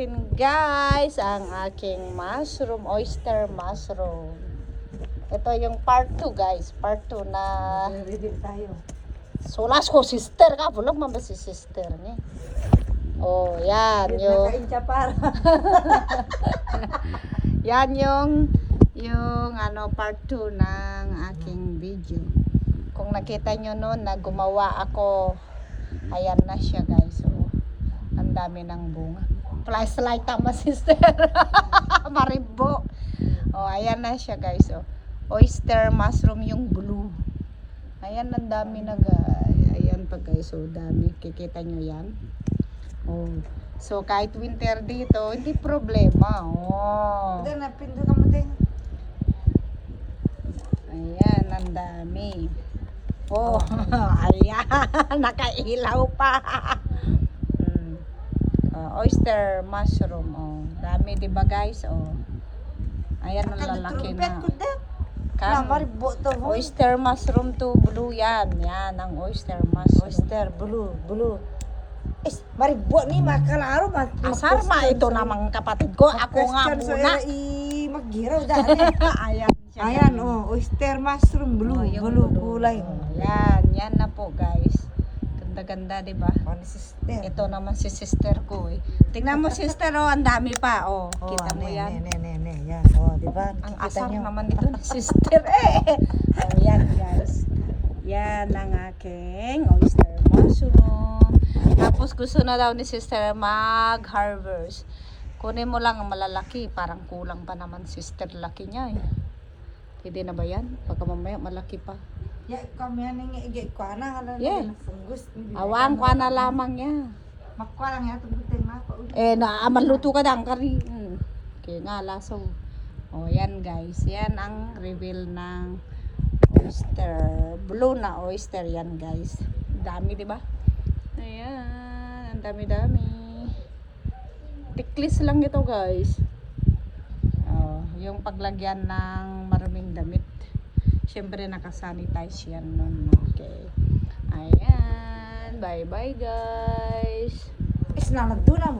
Guys, ang aking mushroom, oyster mushroom. Ito yung part 2 guys, part 2 na Reveal tayo. sulas ko sister ka, bulog man ba si sister ni? Oh, yan yung Nakaincha para. yan yung ano part 2 ng aking video. Kung nakita nyo noon na gumawa ako, ayan na siya guys. Oh, ang dami ng bunga. Flashlight tama sister. Maribo. Oh, ayan na siya guys. Oh, oyster mushroom yung blue. Ayan, ang dami na guys. Ayan pa guys. So, dami. Kikita nyo yan. Oh. So, kahit winter dito, hindi problema. Oh. Ito na, pindo ka mo din. Ayan, ang dami. Oh, ayan. Nakailaw pa. Oyster mushroom. Oh. Dami, diba guys? Oh. Ayan, ang lalaki na. Na, maribo to. Oyster mushroom to blue yan. Yan, ang oyster mushroom. Oyster, blue. Es, maribo ni, makalaro. Asar ma ito namang kapatid ko. Ako nga muna. Maghiraw dahil. Ayan. Siya Ayan, ganun. oh, oyster mushroom, blue, Oh, yung blue kulay. Oh, yan na po guys. Ganda-ganda, di ba? Oh, ni sister. Ito naman si sister ko eh. Tingnan mo sister, oh, ang dami pa. Oh, kita mo yan. Ne, yan. Oh, di ba? Ang Kita asar nyo. naman nito ni sister eh. Oh, yan guys. Yan ang aking oyster mushroom. Tapos gusto na daw ni sister mag-harvest. Kunin mo lang ang malalaki. Parang kulang pa naman sister, laki niya eh. Pwede na ba yan? Pagka mamaya malaki pa. Ya, kami yan nga igay ko na nga Yeah. na fungus. Awang kwa na lamang niya. Makwa lang yato butin mapa. Eh, maluto ka dang kari. Kaya nga, laso. O, yan guys. Yan ang reveal ng oyster. Blue na oyster yan guys. Dami, di ba? Ayan. Ang dami-dami. Tiklis lang ito guys. Oh, yung paglagyan ng maruming damit. Siyempre, nakasanitize yan nun. Okay. Ayan. Bye-bye guys. Is na nagdula mo.